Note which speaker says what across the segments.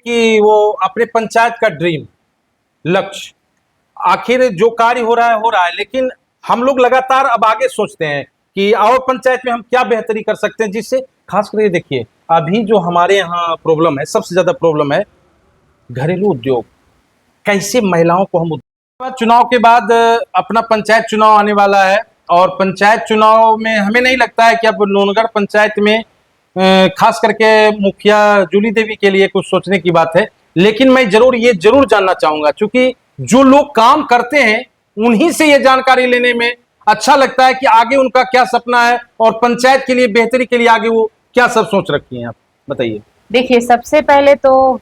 Speaker 1: कि वो अपने पंचायत का ड्रीम लक्ष्य, आखिर जो कार्य हो रहा है, लेकिन हम लोग लगातार अब आगे सोचते हैं कि और पंचायत में हम क्या बेहतरी कर सकते हैं, जिससे खास करके देखिए अभी जो हमारे यहाँ प्रॉब्लम है, सबसे ज्यादा प्रॉब्लम है घरेलू उद्योग। कैसे महिलाओं को हम चुनाव के बाद अपना पंचायत चुनाव आने वाला है, और पंचायत चुनाव में हमें नहीं लगता है कि अब नोनगढ़ पंचायत में खास करके मुखिया जूली देवी के लिए कुछ सोचने की बात है। लेकिन मैं ये जरूर जानना चाहूंगा, क्योंकि जो लोग काम करते हैं उन्हीं से ये जानकारी लेने में अच्छा लगता है कि आगे उनका क्या सपना है और पंचायत के लिए बेहतरी के लिए आगे वो क्या सब सोच रखी हैं। आप बताइए।
Speaker 2: देखिए, सबसे पहले तो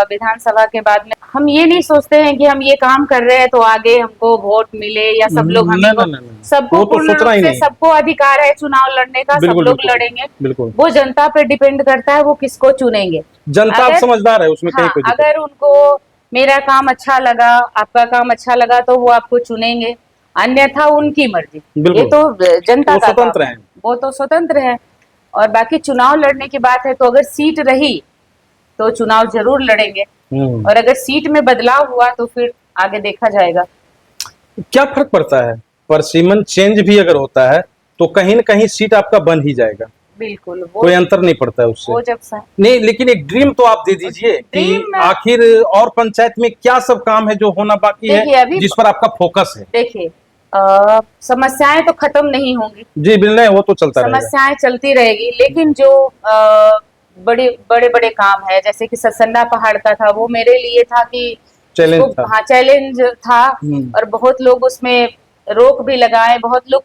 Speaker 2: विधानसभा के बाद में हम ये नहीं सोचते हैं कि हम ये काम कर रहे हैं तो आगे हमको वोट मिले या सब लोग हमें सबको पूर्ण रूप से सबको अधिकार है चुनाव लड़ने का, सब लोग लड़ेंगे। वो जनता पे डिपेंड करता है वो किसको चुनेंगे।
Speaker 1: जनता समझदार है उसमें।
Speaker 2: हाँ, अगर उनको मेरा काम अच्छा लगा, आपका काम अच्छा लगा तो वो आपको चुनेंगे, अन्यथा उनकी मर्जी। ये तो जनता का स्वतंत्र है, वो तो स्वतंत्र है। और बाकी चुनाव लड़ने की बात है तो अगर सीट रही तो चुनाव जरूर लड़ेंगे, और अगर सीट में बदलाव हुआ तो फिर आगे देखा जाएगा।
Speaker 1: क्या फर्क पड़ता है, परसिमन चेंज भी अगर होता है तो कहीं न कहीं सीट आपका बन ही जाएगा।
Speaker 2: बिल्कुल,
Speaker 1: कोई अंतर नहीं पड़ता है उससे।
Speaker 2: वो जब
Speaker 1: नहीं, लेकिन एक ड्रीम तो आप दे दीजिए कि आखिर और पंचायत में क्या सब काम है जो होना बाकी है, जिस पर आपका फोकस है।
Speaker 2: देखिए, समस्याएं तो खत्म नहीं होंगी
Speaker 1: जी, बिल्कुल, वो तो चलता रहेगा,
Speaker 2: समस्याएं चलती रहेगी, लेकिन जो बड़े काम है, जैसे कि ससन्ना पहाड़ का था, वो मेरे लिए था कि चैलेंज था और बहुत लोग उसमें रोक भी लगाए, बहुत लोग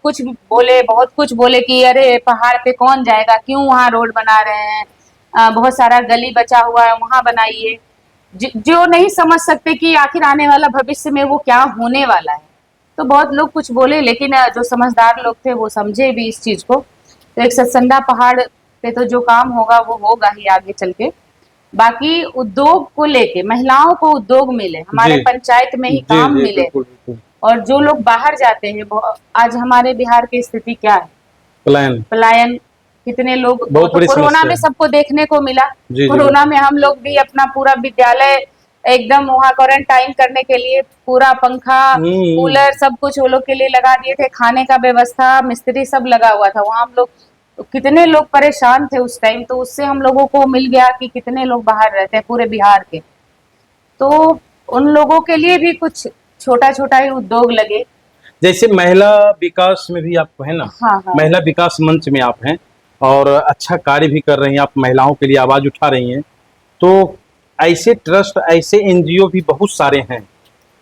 Speaker 2: बहुत कुछ बोले कि अरे पहाड़ पे कौन जाएगा, क्यों वहाँ रोड बना रहे हैं, बहुत सारा गली बचा हुआ है वहां बनाइए। जो नहीं समझ सकते कि आखिर आने वाला भविष्य में वो क्या होने वाला है, तो बहुत लोग कुछ बोले, लेकिन जो समझदार लोग थे वो समझे भी इस चीज को। तो एक ससन्ना पहाड़ पे तो जो काम होगा वो होगा ही आगे चल के। बाकी उद्योग को लेके, महिलाओं को उद्योग मिले, हमारे पंचायत में ही काम मिले, और जो लोग बाहर जाते हैं, आज हमारे बिहार की स्थिति क्या है, पलायन कितने लोग, तो कोरोना में सबको देखने को मिला। कोरोना में हम लोग भी अपना पूरा विद्यालय एकदम वहाँ क्वारंटाइन करने के लिए पूरा पंखा कूलर सब कुछ वो लोग के लिए लगा दिए थे, खाने का व्यवस्था मिस्त्री सब लगा हुआ था वहाँ। हम लोग कितने लोग परेशान थे उस टाइम, तो उससे हम लोगों को मिल गया कि कितने लोग बाहर रहते हैं पूरे बिहार के, तो उन लोगों के लिए भी कुछ छोटा ही उद्योग लगे।
Speaker 1: जैसे महिला विकास में भी आप है ना।
Speaker 2: हाँ।
Speaker 1: महिला विकास मंच में आप हैं और अच्छा कार्य भी कर रही हैं, आप महिलाओं के लिए आवाज उठा रही हैं, तो ऐसे ट्रस्ट, ऐसे एनजीओ भी बहुत सारे हैं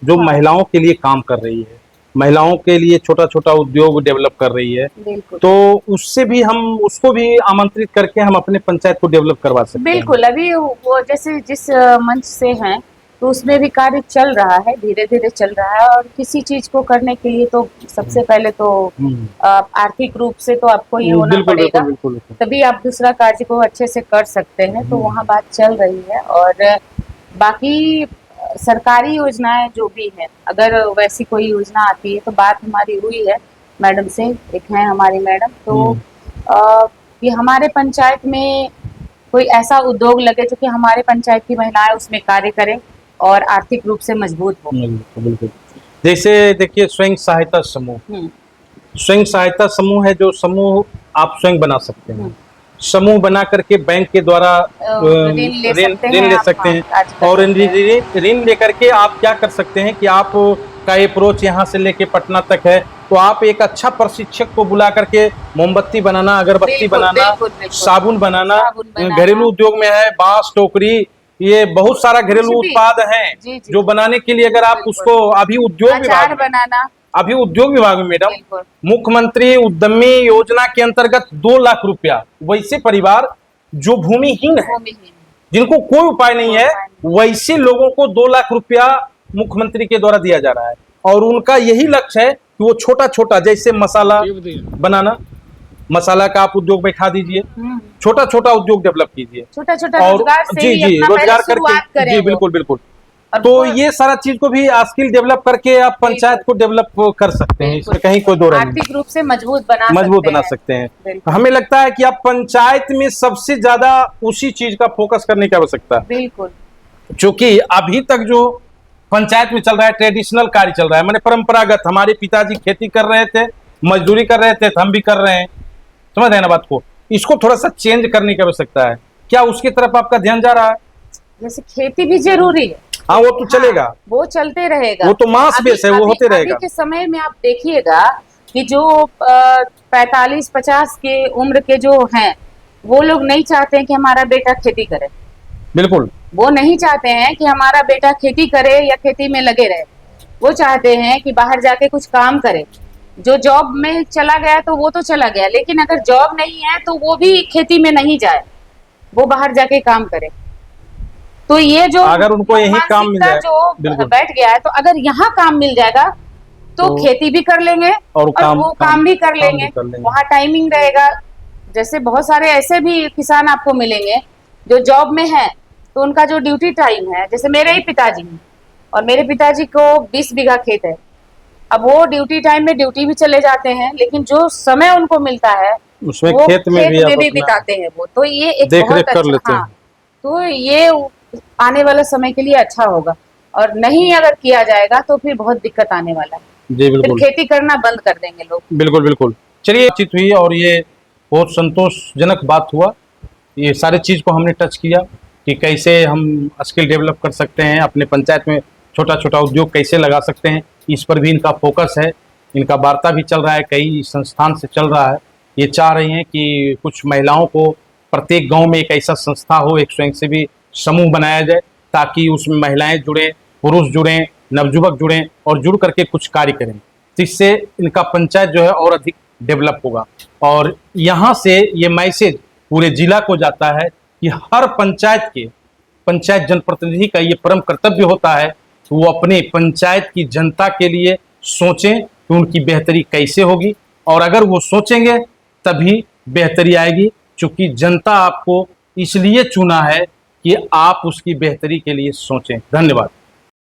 Speaker 1: जो महिलाओं के लिए काम कर रही है, महिलाओं के लिए छोटा उद्योग डेवलप कर रही है, तो उससे भी हम उसको भी आमंत्रित करके हम अपने पंचायत को डेवलप करवा सकते हैं।
Speaker 2: बिल्कुल, अभी वो जैसे जिस मंच से हैं तो उसमें भी कार्य चल रहा है, धीरे धीरे चल रहा है, और किसी चीज को करने के लिए तो सबसे पहले तो आर्थिक रूप से तो आपको ये होना पड़ेगा, तभी आप दूसरा कार्य को अच्छे से कर सकते हैं। तो वहाँ बात चल रही है, और बाकी सरकारी योजनाएं जो भी है, अगर वैसी कोई योजना आती है तो बात हमारी हुई है मैडम से, एक है हमारी मैडम, तो कि हमारे पंचायत में कोई ऐसा उद्योग लगे जो कि हमारे पंचायत की महिलाएं उसमें कार्य करें और आर्थिक रूप से मजबूत हो।
Speaker 1: बिल्कुल, जैसे देखिए स्वयं सहायता समूह है, जो समूह आप स्वयं बना सकते हैं, समूह बना करके बैंक के द्वारा ऋण ले सकते हैं, और ऋण लेकर के आप क्या कर सकते हैं कि आप का अप्रोच यहाँ से लेके पटना तक है, तो आप एक अच्छा प्रशिक्षक को बुला करके मोमबत्ती बनाना, अगरबत्ती बनाना, साबुन बनाना, घरेलू उद्योग में है बांस, टोकरी, ये बहुत सारा घरेलू उत्पाद हैं जो बनाने के लिए अगर आप उसको अभी उद्योग विभाग में मैडम मुख्यमंत्री उद्यमी योजना के अंतर्गत 2 लाख रुपया वैसे परिवार जो भूमिहीन है, जिनको कोई उपाय नहीं है, वैसे लोगों को 2 लाख रुपया मुख्यमंत्री के द्वारा दिया जा रहा है, और उनका यही लक्ष्य है कि वो छोटा जैसे मसाला बनाना, मसाला का आप उद्योग बैठा दीजिए, छोटा उद्योग डेवलप कीजिए,
Speaker 2: छोटा रोजगार से
Speaker 1: रोजगार करके, जी बिल्कुल। तो ये सारा चीज को भी स्किल डेवलप करके आप पंचायत को डेवलप कर सकते हैं, इसमें कहीं कोई दो राय नहीं,
Speaker 2: आर्थिक रूप से मजबूत बना
Speaker 1: सकते हैं। हमें लगता है कि आप पंचायत में सबसे ज्यादा उसी चीज का फोकस करने की आवश्यकता है।
Speaker 2: बिल्कुल,
Speaker 1: चूंकि अभी तक जो पंचायत में चल रहा है ट्रेडिशनल कार्य चल रहा है, माने परंपरागत, हमारे पिताजी खेती कर रहे थे, मजदूरी कर रहे थे, तो हम भी कर रहे हैं, समझ रहे हैं ना बात को। इसको थोड़ा सा चेंज करने की आवश्यकता है। क्या उसकी तरफ आपका ध्यान जा रहा है?
Speaker 2: जैसे खेती भी जरूरी है,
Speaker 1: हाँ वो तो चलेगा,
Speaker 2: वो चलते रहेगा,
Speaker 1: वो तो मास बेस है, वो होते रहेगा।
Speaker 2: अभी के समय में आप देखिएगा कि जो 45-50 के उम्र के जो हैं, वो लोग नहीं चाहते हैं कि हमारा बेटा खेती करे।
Speaker 1: बिल्कुल,
Speaker 2: वो नहीं चाहते हैं कि हमारा बेटा खेती करे या खेती में लगे रहे। वो चाहते हैं कि बाहर जाके कुछ काम करे। जो जॉब में चला गया तो वो तो चला गया, लेकिन अगर जॉब नहीं है तो वो भी खेती में नहीं जाए, वो बाहर जाके काम करे। तो ये जो
Speaker 1: अगर उनको यही काम मिल जाए,
Speaker 2: जो बैठ गया है, तो अगर यहाँ काम मिल जाएगा तो खेती भी कर लेंगे और वो काम भी कर लेंगे। वहाँ टाइमिंग रहेगा। जैसे बहुत सारे ऐसे भी किसान आपको मिलेंगे जो जॉब में है, तो उनका जो ड्यूटी टाइम है, जैसे मेरे ही पिताजी हैं, और मेरे पिताजी को 20 बीघा खेत है। अब वो ड्यूटी टाइम में ड्यूटी भी चले जाते हैं, लेकिन जो समय उनको मिलता है
Speaker 1: उसमें
Speaker 2: वो
Speaker 1: खेत में भी
Speaker 2: बिताते हैं वो। तो ये एक
Speaker 1: देख
Speaker 2: बहुत
Speaker 1: रेख कर लेते हैं।
Speaker 2: तो ये आने वाला समय के लिए अच्छा होगा, और नहीं अगर किया जाएगा तो फिर बहुत दिक्कत आने वाला है।
Speaker 1: जी बिल्कुल,
Speaker 2: फिर खेती करना बंद कर देंगे लोग।
Speaker 1: बिल्कुल बिल्कुल। चलिए, बातचीत हुई और ये बहुत संतोषजनक बात हुआ। ये सारे चीज को हमने टच किया कि कैसे हम स्किल डेवलप कर सकते हैं, अपने पंचायत में छोटा छोटा उद्योग कैसे लगा सकते हैं, इस पर भी इनका फोकस है। इनका वार्ता भी चल रहा है, कई संस्थान से चल रहा है। ये चाह रही हैं कि कुछ महिलाओं को प्रत्येक गांव में एक ऐसा संस्था हो, एक स्वयंसेवी समूह बनाया जाए, ताकि उसमें महिलाएं जुड़ें, पुरुष जुड़ें, नवयुवक जुड़ें और जुड़ करके कुछ कार्य करें। तो इससे इनका पंचायत जो है और अधिक डेवलप होगा। और यहाँ से ये मैसेज पूरे जिला को जाता है कि हर पंचायत जनप्रतिनिधि का ये परम कर्तव्य होता है कि वो अपने पंचायत की जनता के लिए सोचें कि उनकी बेहतरी कैसे होगी, और अगर वो सोचेंगे तभी बेहतरी आएगी। क्योंकि जनता आपको इसलिए चुना है कि आप उसकी बेहतरी के लिए सोचें। धन्यवाद।